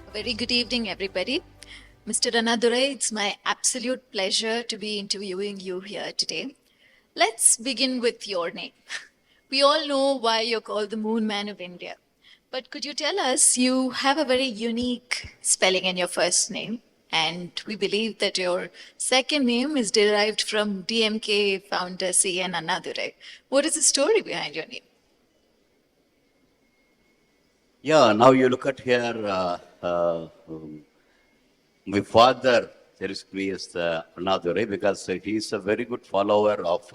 A very good evening, everybody. Mr. Annadurai, it's my absolute pleasure to be interviewing you here today. Let's begin with your name. We all know why you're called the Moon Man of India. But could you tell us, you have a very unique spelling in your first name, and we believe that your second name is derived from DMK founder C.N. Annadurai. What is the story behind your name? Yeah, now you look at here, my father, there is me as Annadurai, because he is a very good follower of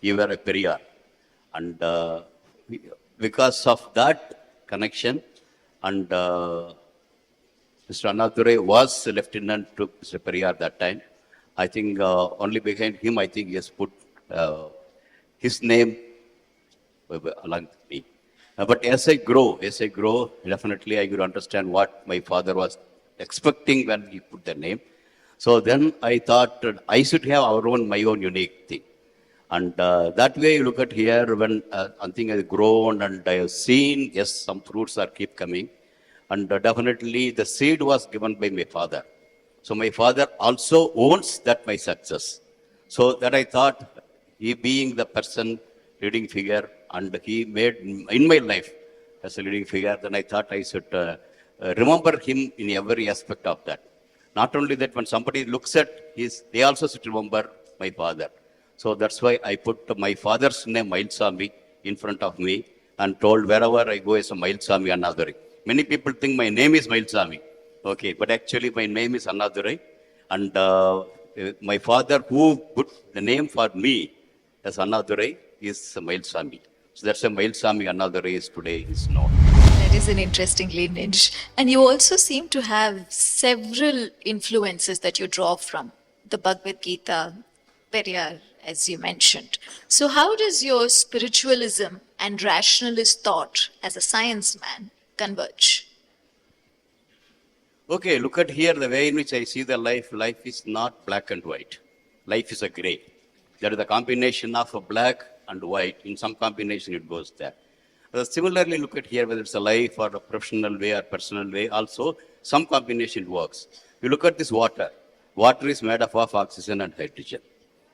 Periyar. And because of that connection, and Mr. Annadurai was lieutenant to Mr. Periyar that time. I think only behind him, I think he has put his name along with me. But as I grow, definitely I could understand what my father was expecting when he put the name. So then I thought I should have my own unique thing. And that way you look at here, when I think I've grown and I have seen, yes, some fruits are keep coming. And definitely the seed was given by my father. So my father also owns that my success. So that I thought, he being the person, leading figure, and he made in my life as a leading figure, then I thought I should remember him in every aspect of that. Not only that, when somebody looks at they also should remember my father. So that's why I put my father's name, Mylswamy, in front of me and told wherever I go as a Mylswamy Annadurai. Many people think my name is Mylswamy, okay, but actually my name is Annadurai. And my father, who put the name for me as Annadurai, is Mylswamy. So that's why Mylswamy Annadurai is today is known. That is an interesting lineage. And you also seem to have several influences that you draw from. The Bhagavad Gita, Periyar, as you mentioned. So how does your spiritualism and rationalist thought as a science man converge? Okay, look at here, the way in which I see the life. Life is not black and white. Life is a gray. There is a combination of a black and white. In some combination, it goes there. Similarly, look at here, whether it's a life or a professional way or personal way, also some combination works. You look at this water. Water is made up of oxygen and hydrogen.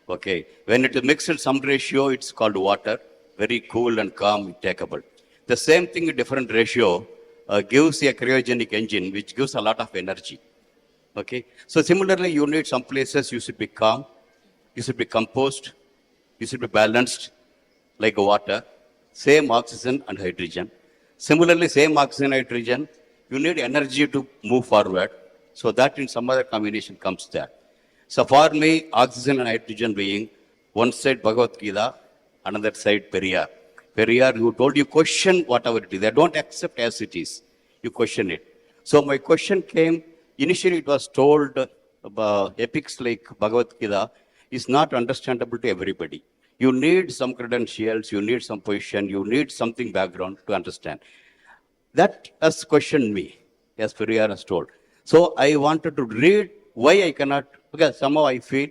Okay, when it is mixed in some ratio, it's called water. Very cool and calm, takeable. The same thing in different ratio gives a cryogenic engine, which gives a lot of energy. Okay, so similarly, you need some places you should be calm, you should be composed, you should be balanced like water. Same oxygen and hydrogen. Similarly, same oxygen and hydrogen, you need energy to move forward. So that in some other combination comes there. So for me, oxygen and hydrogen being one side Bhagavad Gita, another side Periyar. Periyar, you told you question whatever it is. They don't accept as it is. You question it. So my question came, initially it was told epics like Bhagavad Gita is not understandable to everybody. You need some credentials, you need some position, you need something background to understand. That has questioned me, as Periyar has told. So I wanted to read why I cannot, because somehow I feel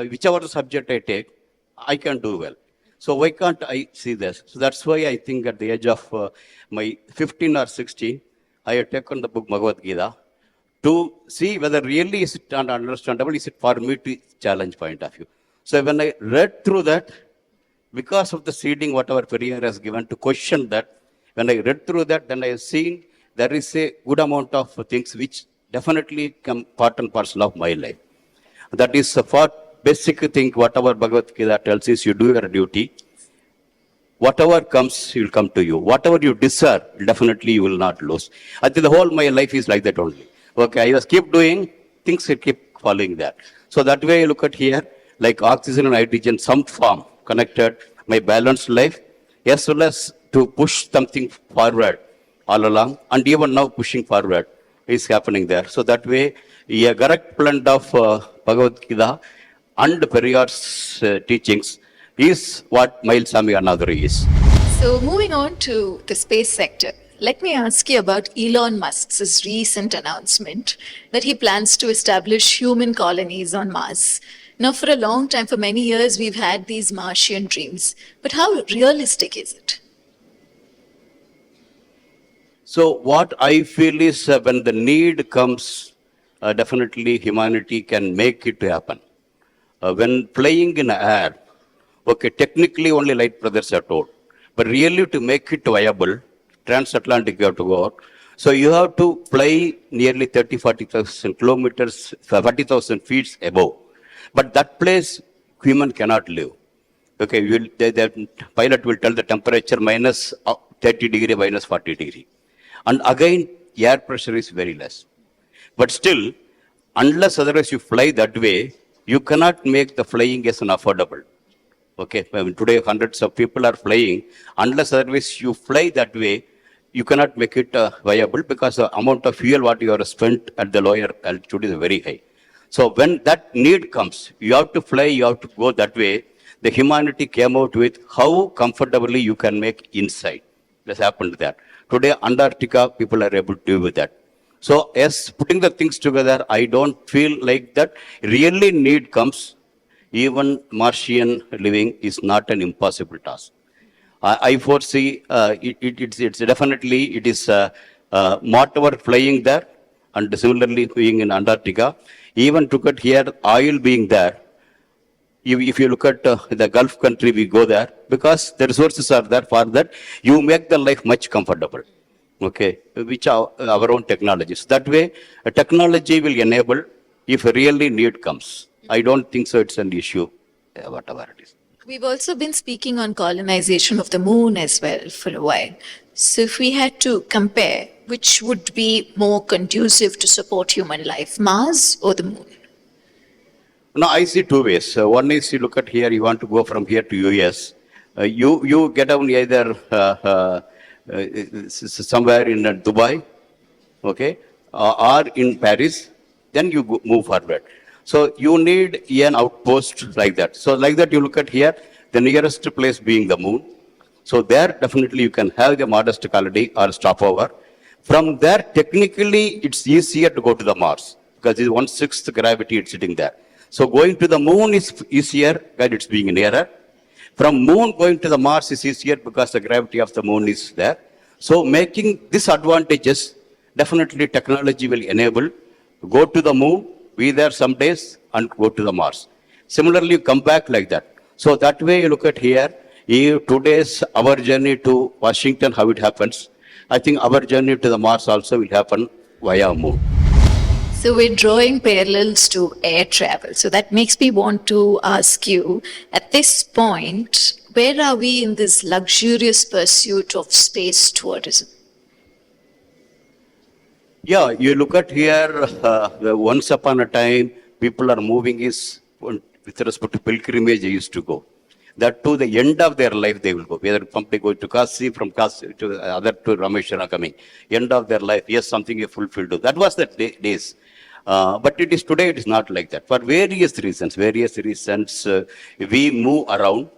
whichever subject I take, I can do well. So why can't I see this? So that's why I think at the age of my 15 or 16, I had taken the book Bhagavad Gita to see whether really is it understandable, is it for me to challenge point of view. So when I read through that, because of the seeding, whatever Periyar has given to question that, when I read through that, then I have seen there is a good amount of things which definitely come part and parcel of my life. That is for basic thing, whatever Bhagavad Gita tells is you do your duty. Whatever comes, will come to you. Whatever you deserve, definitely you will not lose. I think the whole my life is like that only. Okay, I just keep doing, things will keep following that. So that way you look at here, like oxygen and hydrogen, some form connected, my balanced life, as well as to push something forward all along, and even now pushing forward is happening there. So that way, a correct blend of Bhagavad Gita and Periyar's teachings is what Mylswamy Annadurai is. So moving on to the space sector, let me ask you about Elon Musk's recent announcement that he plans to establish human colonies on Mars. Now, for a long time, for many years, we've had these Martian dreams. But how realistic is it? So what I feel is when the need comes, definitely humanity can make it happen. When flying in air, okay, technically only light brothers are told, but really to make it viable, transatlantic you have to go out. So you have to fly nearly 30, 40,000 kilometers, 40,000 feet above. But that place human cannot live. Okay, the pilot will tell the temperature minus 30 degree, minus 40 degree. And again, air pressure is very less. But still, unless otherwise you fly that way, you cannot make the flying as an affordable. Okay, today hundreds of people are flying. Unless otherwise you fly that way, you cannot make it viable because the amount of fuel what you are spent at the lower altitude is very high. So when that need comes, you have to fly, you have to go that way. The humanity came out with how comfortably you can make inside. That's happened there. Today, Antarctica, people are able to deal with that. So, as putting the things together, I don't feel like that really need comes. Even Martian living is not an impossible task. I foresee it's definitely it is whatever flying there, and similarly being in Antarctica. Even took it here, oil being there. If you look at the Gulf country, we go there because the resources are there for that. You make the life much comfortable, okay, which are our own technologies. That way, technology will enable if really need comes. I don't think so it's an issue, whatever it is. We've also been speaking on colonization of the moon as well for a while. So, if we had to compare, which would be more conducive to support human life, Mars or the moon? No, I see two ways. One is you look at here, you want to go from here to US. You get down either somewhere in Dubai, okay, or in Paris, then you move forward. So you need an outpost like that. So like that you look at here, the nearest place being the moon. So there definitely you can have the modest colony or stopover. From there, technically, it's easier to go to the Mars because it's 1/6 gravity it's sitting there. So going to the moon is easier because it's being nearer. From moon going to the Mars is easier because the gravity of the moon is there. So making these advantages, definitely technology will enable go to the moon, be there some days and go to the Mars. Similarly, you come back like that. So that way you look at here, today's our journey to Washington, how it happens. I think our journey to the Mars also will happen via moon. So we're drawing parallels to air travel. So that makes me want to ask you, at this point, where are we in this luxurious pursuit of space tourism? Yeah, you look at here, once upon a time, people are moving is, with respect to pilgrimage, they used to go. That to the end of their life, they will go. Whether somebody goes to Kasi, from Kasi to other to Rameshwara coming. End of their life, yes, something you fulfilled. That was the days. But it is today, it is not like that. For various reasons, we move around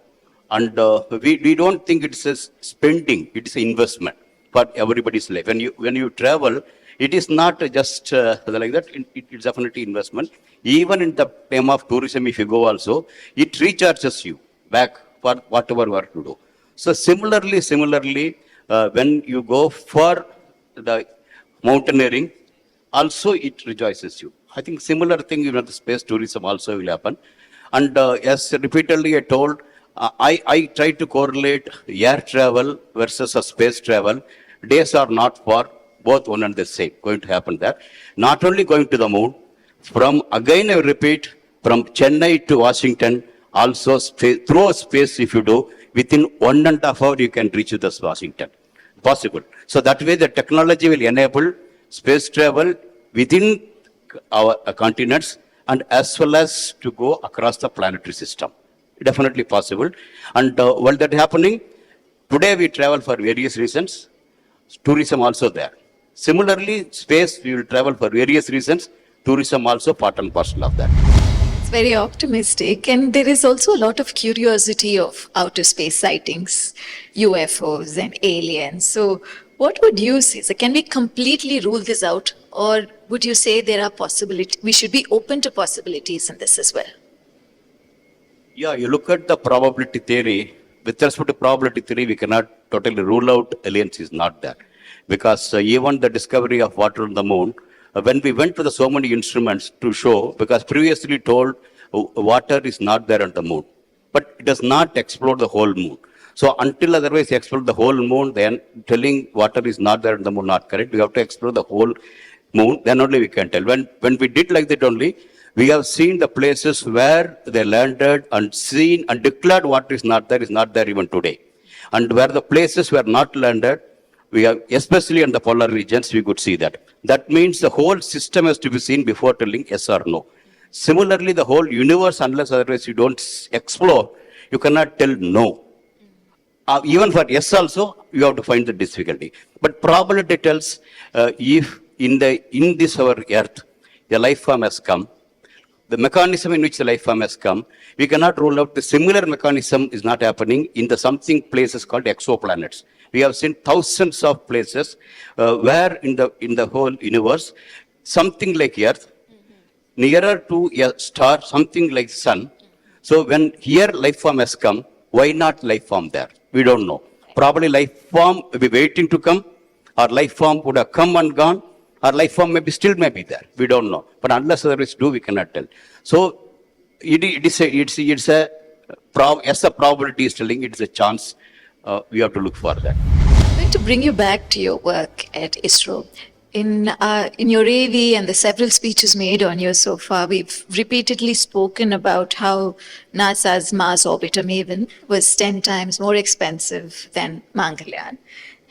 and we don't think it's a spending, it's an investment for everybody's life. When you travel, it is not just like that, it's definitely investment. Even in the time of tourism, if you go also, it recharges you back for whatever work to do. So similarly, when you go for the mountaineering, also it rejoices you. I think similar thing, the space tourism also will happen. And as repeatedly I told, I try to correlate air travel versus a space travel. Days are not far, both one and the same, going to happen there. Not only going to the moon, again I repeat, from Chennai to Washington, also through space if you do, within 1.5 hours you can reach the Washington. Possible. So that way the technology will enable space travel within our continents and as well as to go across the planetary system. Definitely possible. And while that happening, today we travel for various reasons. Tourism also there. Similarly, space we will travel for various reasons. Tourism also part and parcel of that. It's very optimistic, and there is also a lot of curiosity of outer space sightings, UFOs and aliens. So what would you say? So can we completely rule this out, or would you say there are possibilities? We should be open to possibilities in this as well. Yeah, you look at the probability theory. With respect to probability theory, we cannot totally rule out aliens is not there. because even the discovery of water on the moon, when we went with so many instruments to show, because previously told water is not there on the moon, but it does not explore the whole moon. So until otherwise explore the whole moon, then telling water is not there on the moon, not correct. We have to explore the whole moon, then only we can tell. When we did like that only, we have seen the places where they landed and seen and declared what is not there even today. And where the places were not landed, we have, especially in the polar regions, we could see that. That means the whole system has to be seen before telling yes or no. Similarly, the whole universe, unless otherwise you don't explore, you cannot tell no. Even for yes also, you have to find the difficulty. But probability tells if in this our earth, the life form has come, the mechanism in which the life form has come, we cannot rule out the similar mechanism is not happening in the something places called exoplanets. We have seen thousands of places where in the whole universe, something like Earth, nearer to a star, something like sun. So when here life form has come, why not life form there? We don't know. Probably life form will be waiting to come, or life form would have come and gone, or life form still may be there. We don't know. But unless others do, we cannot tell. So as the probability is telling, it's a chance. We have to look for that. I'm going to bring you back to your work at ISRO. In your AV and the several speeches made on you so far, we've repeatedly spoken about how NASA's Mars orbiter Maven was 10 times more expensive than Mangalyaan.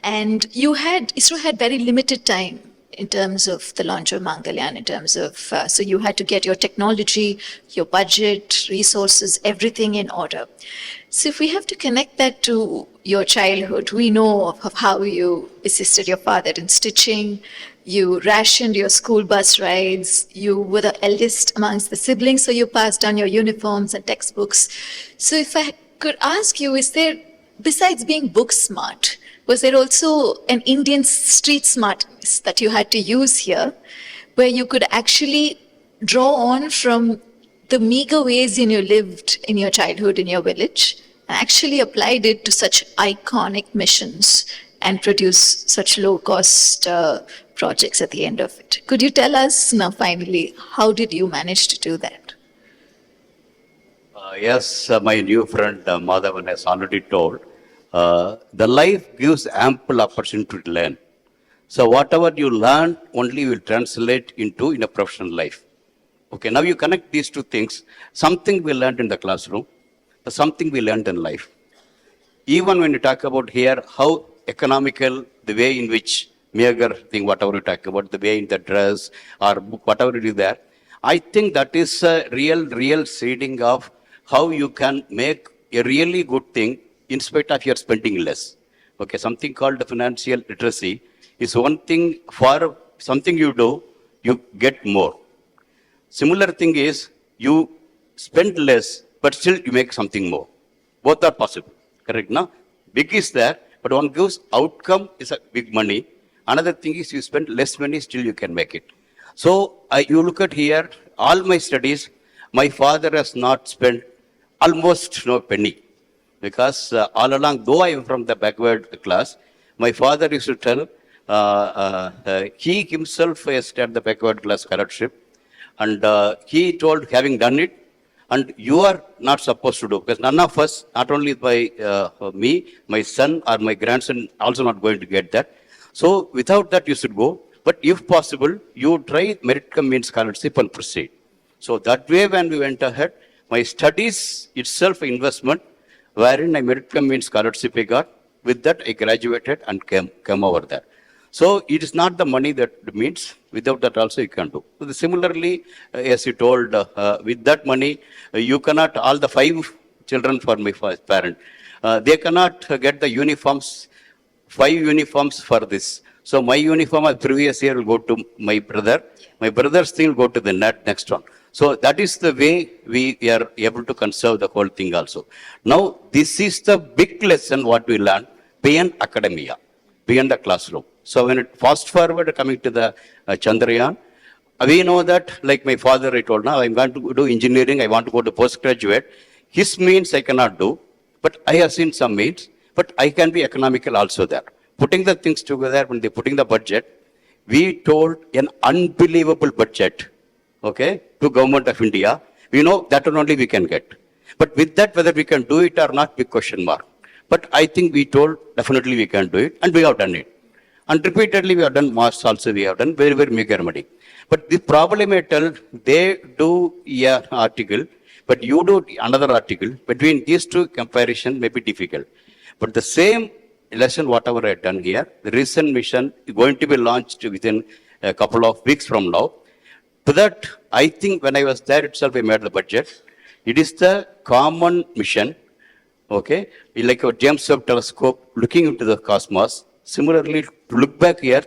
And ISRO had very limited time in terms of the launch of Mangalyaan, in terms of, so you had to get your technology, your budget, resources, everything in order. So if we have to connect that to your childhood, we know of how you assisted your father in stitching, you rationed your school bus rides, you were the eldest amongst the siblings, so you passed on your uniforms and textbooks. So if I could ask you, is there, besides being book smart, was there also an Indian street smartness that you had to use here, where you could actually draw on from the meager ways you lived in your childhood in your village, and actually applied it to such iconic missions and produce such low-cost projects at the end of it? Could you tell us now, finally, how did you manage to do that? Yes, my new friend Madhavan has already told. The life gives ample opportunity to learn. So whatever you learn, only will translate into in a professional life. Okay, now you connect these two things. Something we learned in the classroom, something we learned in life. Even when you talk about here, how economical, the way in which meager thing, whatever you talk about, the way in the dress or book, whatever it is there, I think that is a real seeding of how you can make a really good thing in spite of your spending less. Okay, something called financial literacy is one thing. For something you do, you get more. Similar thing is you spend less, but still you make something more. Both are possible, correct? No? Big is there, but one gives outcome is a big money. Another thing is you spend less money, still you can make it. So you look at here, all my studies, my father has not spent almost no penny. Because all along, though I am from the backward class, my father used to tell, he himself has done the backward class scholarship. And he told, having done it, and you are not supposed to do, because none of us, not only by me, my son or my grandson, also not going to get that. So without that, you should go. But if possible, you try merit cum means scholarship and proceed. So that way, when we went ahead, my studies itself investment, wherein I merit cum means scholarship I got. With that, I graduated and came over there. So it is not the money that means. Without that also you can do. So similarly, as you told, with that money, you cannot, all the 5 children for my parent, they cannot get the uniforms, 5 uniforms for this. So my uniform of previous year will go to my brother. My brother's thing will go to the next one. So that is the way we are able to conserve the whole thing also. Now, this is the big lesson what we learned beyond academia, beyond the classroom. So when it fast forward coming to the Chandrayaan, we know that, like my father, I told, now I'm going to do engineering, I want to go to postgraduate. His means I cannot do, but I have seen some means, but I can be economical also there. putting the things together, when they putting the budget, we told an unbelievable budget, okay, to government of India. We know that one only we can get. But with that, whether we can do it or not, big question mark. But I think we told definitely we can do it, and we have done it. And repeatedly we have done Mars also, we have done very, very meager money. But the problem I tell, they do an article, but you do another article. Between these two comparison may be difficult. But the same lesson, whatever I have done here, the recent mission is going to be launched within a couple of weeks from now. To that, I think when I was there itself, I made the budget. It is the common mission, okay, like a James Webb telescope looking into the cosmos. Similarly, to look back here,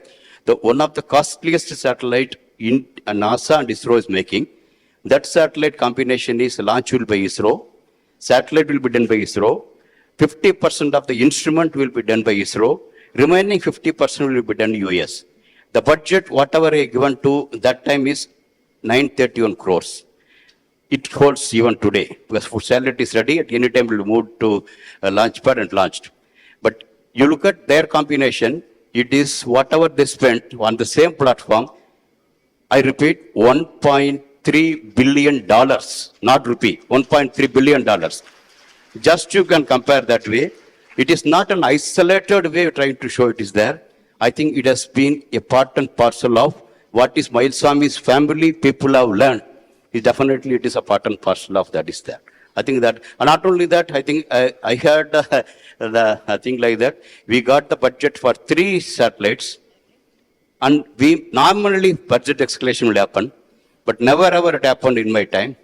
one of the costliest satellite in NASA and ISRO is making. That satellite combination is launch will by ISRO. Satellite will be done by ISRO. 50% of the instrument will be done by ISRO. Remaining 50% will be done US. The budget, whatever I given to that time is 931 crores. It holds even today because for satellite is ready. At any time, we will move to launch pad and launched. But you look at their combination, it is whatever they spent on the same platform. I repeat, $1.3 billion, not rupee, $1.3 billion. Just you can compare that way. It is not an isolated way of trying to show it is there. I think it has been a part and parcel of what is Mylswamy's family people have learned. Definitely it is a part and parcel of that is there. I think that, and not only that, I think I heard the thing like that. We got the budget for 3 satellites, and we normally budget escalation will happen, but never ever it happened in my time.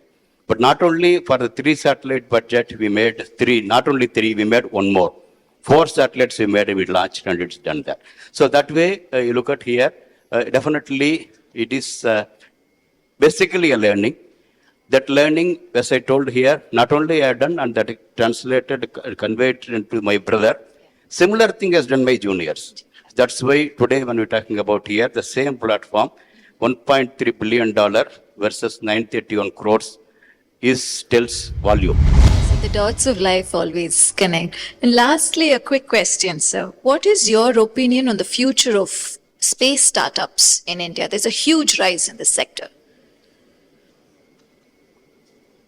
But not only for the 3 satellite budget, we made 3, not only 3, we made 1 more. 4 satellites we made, we launched, and it's done that. So that way, you look at here, definitely it is basically a learning. That learning, as I told here, not only I have done, and that translated, conveyed into my brother. Similar thing has done my juniors. That's why today when we're talking about here, the same platform, $1.3 billion versus 931 crores is tells volume. So the dots of life always connect. And lastly, a quick question, sir. What is your opinion on the future of space startups in India? There's a huge rise in this sector.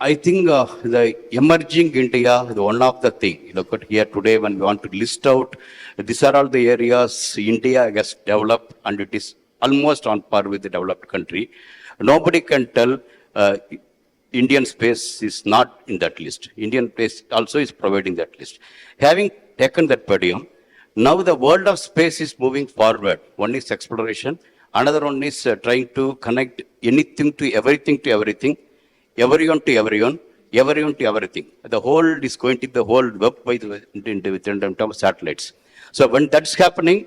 I think the emerging India is one of the things. Look at here today when we want to list out, these are all the areas India has developed and it is almost on par with the developed country. Nobody can tell Indian space is not in that list. Indian space also is providing that list. Having taken that podium, now the world of space is moving forward. One is exploration, another one is trying to connect anything to everything. Everyone to everyone, everyone to everything. The whole is going to be the whole web by in terms of satellites. So when that's happening,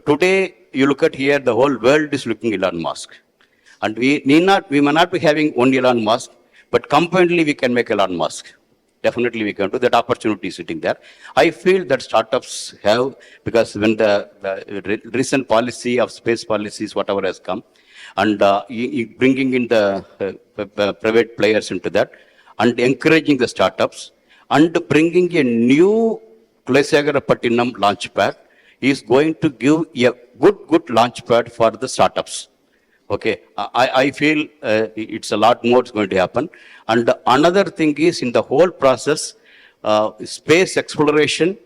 today you look at here, the whole world is looking at Elon Musk. And we may not be having only Elon Musk, but combinedly we can make Elon Musk. Definitely we can do that. Opportunity sitting there. I feel that startups have, because when the recent policy of space policies, whatever has come, and bringing in the private players into that, and encouraging the startups, and bringing a new Kulasegara launch pad is going to give a good launch pad for the startups. Okay, I feel it's a lot more is going to happen. And another thing is in the whole process, space exploration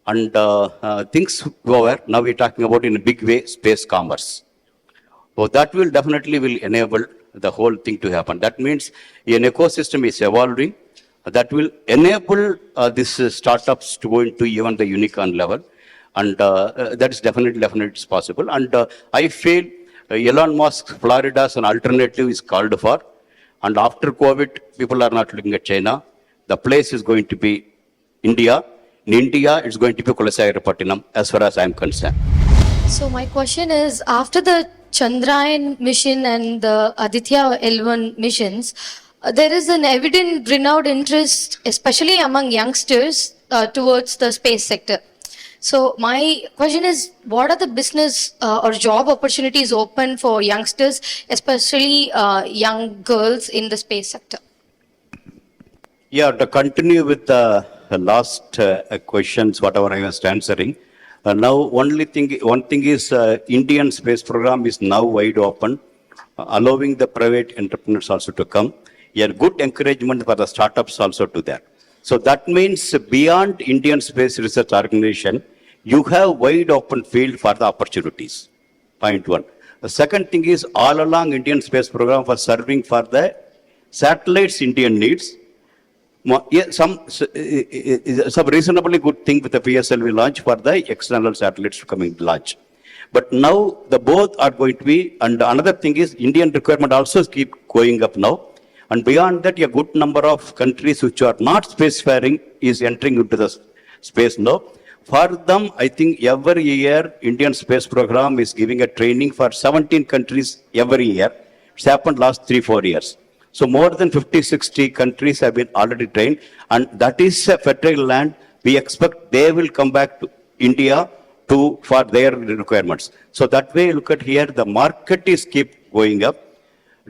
and things go over. Now we're talking about in a big way, space commerce. So that will definitely will enable the whole thing to happen. That means an ecosystem is evolving. That will enable these startups to go into even the unicorn level. And that is definitely is possible. And I feel Elon Musk, Florida as an alternative is called for. And after COVID, people are not looking at China. The place is going to be India. In India, it's going to be Kulasegara as far as I'm concerned. So my question is, after the Chandrayaan mission and the Aditya L1 missions, there is an evident renewed interest, especially among youngsters, towards the space sector. So my question is, what are the business or job opportunities open for youngsters, especially young girls in the space sector? Yeah, to continue with the last questions, whatever I was answering, Now, one thing is Indian space program is now wide open, allowing the private entrepreneurs also to come. A good encouragement for the startups also to that. So that means beyond Indian Space Research Organization, you have wide open field for the opportunities. Point one. The second thing is all along Indian space program for serving for the satellites Indian needs. Some reasonably good thing with the PSLV launch for the external satellites coming launch. But now the both are going to be, and another thing is Indian requirement also keep going up now. And beyond that, a good number of countries which are not spacefaring is entering into the space now. For them, I think every year Indian space program is giving a training for 17 countries every year. It's happened last 3-4 years. So more than 50-60 countries have been already trained, and that is a fertile land. We expect they will come back to India for their requirements. So that way, look at here, the market is keep going up,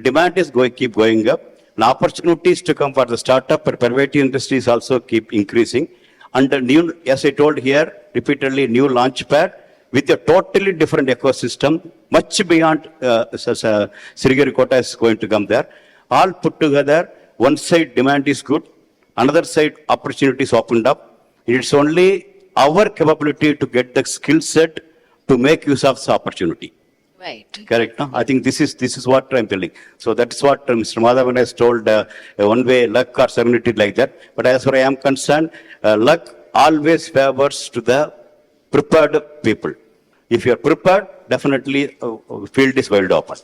demand is keep going up, and opportunities to come for the startup and private industries also keep increasing. And the new, as I told here repeatedly, new launch pad with a totally different ecosystem, much beyond Sriharikota is going to come there. All put together, one side demand is good, another side opportunities opened up. It's only our capability to get the skill set to make use of the opportunity. Right. Correct? No? I think this is what I'm telling. So that's what Mr. Madhavan has told, one way luck or serenity like that. But as far as I am concerned, luck always favors to the prepared people. If you are prepared, definitely field is wide open.